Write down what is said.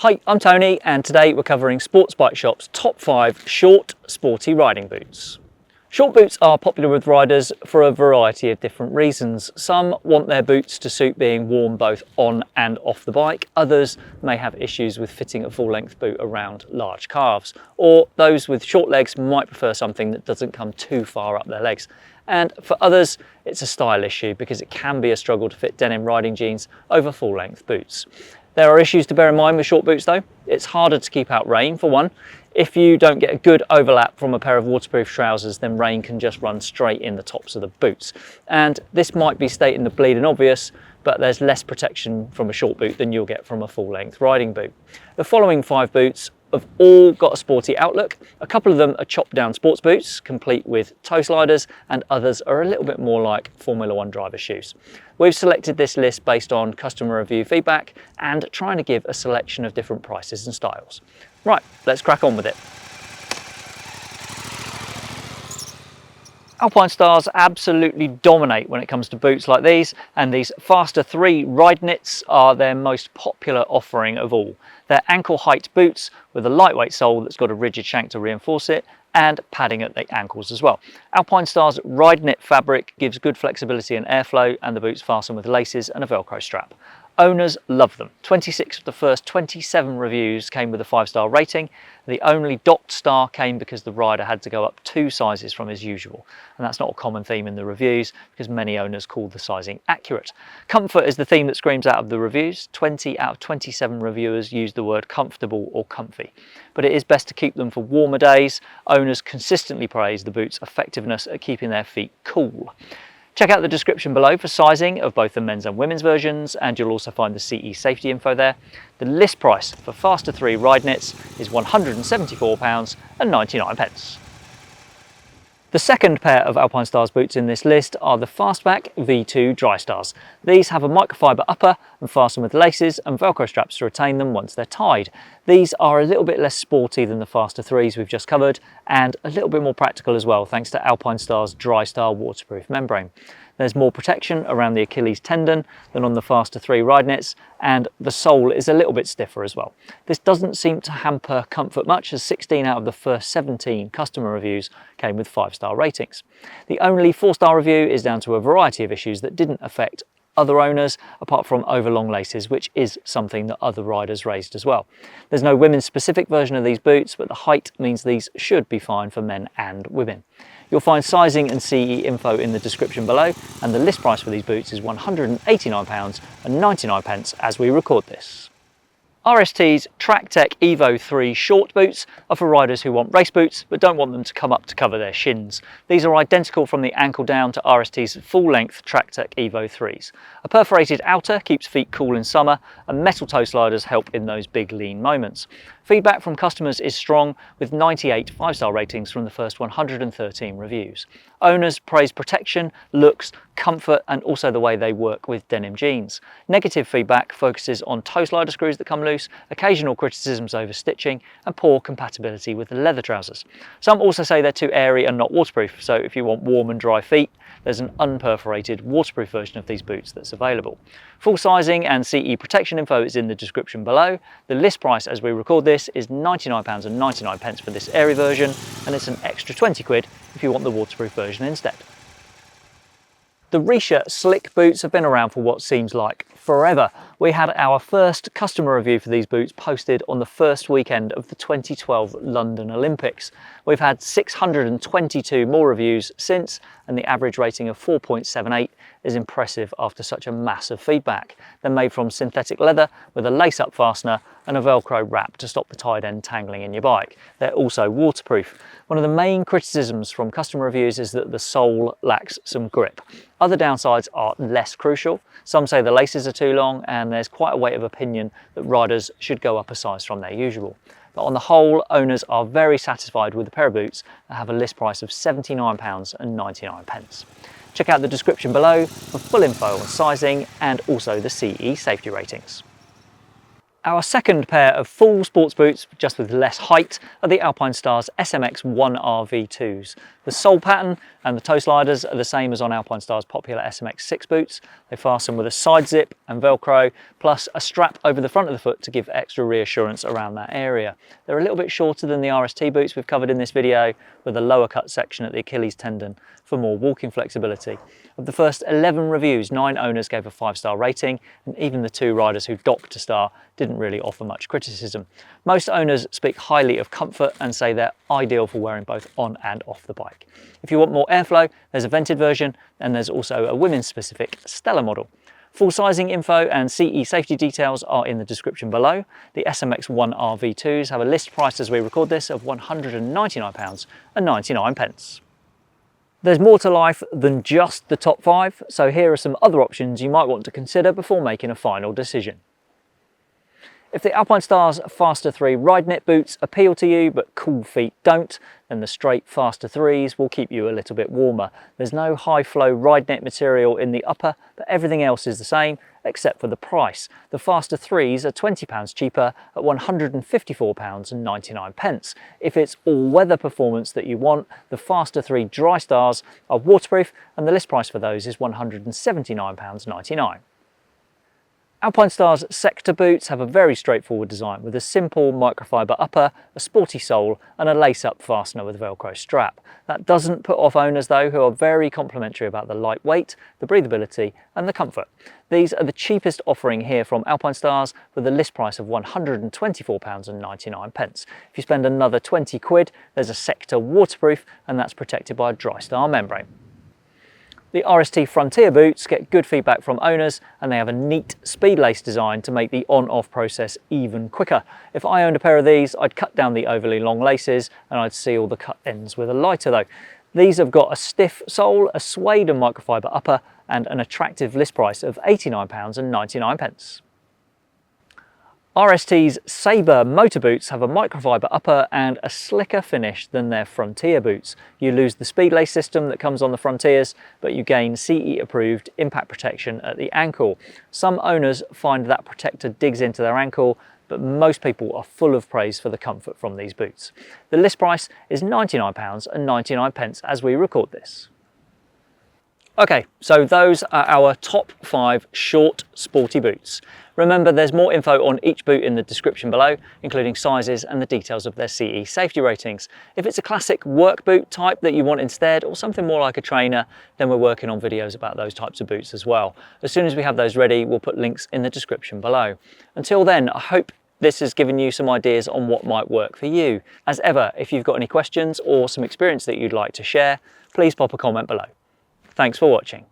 Hi, I'm Tony and today we're covering Sports Bike Shop's top 5 short, sporty riding boots. Short boots are popular with riders for a variety of different reasons. Some want their boots to suit being worn both on and off the bike. Others may have issues with fitting a full-length boot around large calves. Or those with short legs might prefer something that doesn't come too far up their legs. And for others, it's a style issue because it can be a struggle to fit denim riding jeans over full-length boots. There are issues to bear in mind with short boots though. It's harder to keep out rain for one. If you don't get a good overlap from a pair of waterproof trousers, then rain can just run straight in the tops of the boots. And this might be stating the bleeding obvious, but there's less protection from a short boot than you'll get from a full-length riding boot. The following 5 boots have all got a sporty outlook. A couple of them are chopped down sports boots, complete with toe sliders, and others are a little bit more like Formula 1 driver shoes. We've selected this list based on customer review feedback and trying to give a selection of different prices and styles. Right, let's crack on with it. Alpinestars absolutely dominate when it comes to boots like these, and these Faster 3 Rideknits are their most popular offering of all. They're ankle height boots with a lightweight sole that's got a rigid shank to reinforce it and padding at the ankles as well. Alpinestars Rideknit fabric gives good flexibility and airflow, and the boots fasten with laces and a Velcro strap. Owners love them. 26 of the first 27 reviews came with a 5-star rating. The only docked star came because the rider had to go up 2 sizes from his usual. And that's not a common theme in the reviews because many owners call the sizing accurate. Comfort is the theme that screams out of the reviews. 20 out of 27 reviewers use the word comfortable or comfy. But it is best to keep them for warmer days. Owners consistently praise the boot's effectiveness at keeping their feet cool. Check out the description below for sizing of both the men's and women's versions, and you'll also find the CE safety info there. The list price for Faster 3 Rideknits is £174.99. The second pair of Alpinestars boots in this list are the Fastback V2 Drystars. These have a microfiber upper and fasten with laces and Velcro straps to retain them once they're tied. These are a little bit less sporty than the Faster 3s we've just covered, and a little bit more practical as well thanks to Alpinestars Drystar waterproof membrane. There's more protection around the Achilles tendon than on the Faster 3 Rideknits, and the sole is a little bit stiffer as well. This doesn't seem to hamper comfort much, as 16 out of the first 17 customer reviews came with 5-star ratings. The only 4-star review is down to a variety of issues that didn't affect other owners, apart from overlong laces, which is something that other riders raised as well. There's no women's specific version of these boots, but the height means these should be fine for men and women. You'll find sizing and CE info in the description below, and the list price for these boots is £189.99 as we record this. RST's Tractech Evo 3 short boots are for riders who want race boots but don't want them to come up to cover their shins. These are identical from the ankle down to RST's full-length Tractech Evo 3s. A perforated outer keeps feet cool in summer, and metal toe sliders help in those big lean moments. Feedback from customers is strong, with 98 5-star ratings from the first 113 reviews. Owners praise protection, looks, comfort, and also the way they work with denim jeans. Negative feedback focuses on toe slider screws that come loose, occasional criticisms over stitching, and poor compatibility with the leather trousers. Some also say they're too airy and not waterproof, so if you want warm and dry feet, there's an unperforated waterproof version of these boots that's available. Full sizing and CE protection info is in the description below. The list price as we record this is £99.99 for this airy version, and it's an extra 20 quid if you want the waterproof version instead. The Richa Slick boots have been around for what seems like forever. We had our first customer review for these boots posted on the first weekend of the 2012 London Olympics. We've had 622 more reviews since, and the average rating of 4.78 is impressive after such a massive feedback. They're made from synthetic leather with a lace-up fastener and a Velcro wrap to stop the tied end tangling in your bike. They're also waterproof. One of the main criticisms from customer reviews is that the sole lacks some grip. Other downsides are less crucial. Some say the laces are too long, and there's quite a weight of opinion that riders should go up a size from their usual. But on the whole, owners are very satisfied with the pair of boots that have a list price of £79.99. Check out the description below for full info on sizing and also the CE safety ratings. Our second pair of full sports boots, just with less height, are the Alpinestars SMX-1 R V2s. The sole pattern and the toe sliders are the same as on Alpinestar's popular SMX-6 boots. They fasten with a side zip and Velcro, plus a strap over the front of the foot to give extra reassurance around that area. They're a little bit shorter than the RST boots we've covered in this video, with a lower cut section at the Achilles tendon for more walking flexibility. Of the first 11 reviews, 9 owners gave a 5-star rating, and even the 2 riders who docked a star didn't really offer much criticism. Most owners speak highly of comfort and say they're ideal for wearing both on and off the bike. If you want more airflow, there's a vented version, and there's also a women's specific Stella model. Full sizing info and CE safety details are in the description below. The SMX-1 R V2s have a list price as we record this of £199.99. There's more to life than just the top 5, so here are some other options you might want to consider before making a final decision. If the Alpinestars Faster 3 Rideknit boots appeal to you but cool feet don't, then the straight Faster 3s will keep you a little bit warmer. There's no high flow Rideknit material in the upper, but everything else is the same except for the price. The Faster 3s are £20 cheaper at £154.99. If it's all-weather performance that you want, the Faster 3 Drystars are waterproof, and the list price for those is £179.99. Alpinestar's Sector boots have a very straightforward design with a simple microfiber upper, a sporty sole and a lace-up fastener with a Velcro strap. That doesn't put off owners though, who are very complimentary about the lightweight, the breathability and the comfort. These are the cheapest offering here from Alpinestars, with a list price of £124.99. If you spend another 20 quid, there's a Sector waterproof, and that's protected by a Drystar membrane. The RST Frontier boots get good feedback from owners, and they have a neat speed lace design to make the on-off process even quicker. If I owned a pair of these, I'd cut down the overly long laces and I'd seal the cut ends with a lighter though. These have got a stiff sole, a suede and microfiber upper, and an attractive list price of £89.99. RST's Sabre motor boots have a microfiber upper and a slicker finish than their Frontier boots. You lose the speed lace system that comes on the Frontiers, but you gain CE approved impact protection at the ankle. Some owners find that protector digs into their ankle, but most people are full of praise for the comfort from these boots. The list price is £99.99 as we record this. Okay, so those are our top 5 short sporty boots. Remember, there's more info on each boot in the description below, including sizes and the details of their CE safety ratings. If it's a classic work boot type that you want instead, or something more like a trainer, then we're working on videos about those types of boots as well. As soon as we have those ready, we'll put links in the description below. Until then, I hope this has given you some ideas on what might work for you. As ever, if you've got any questions or some experience that you'd like to share, please pop a comment below. Thanks for watching.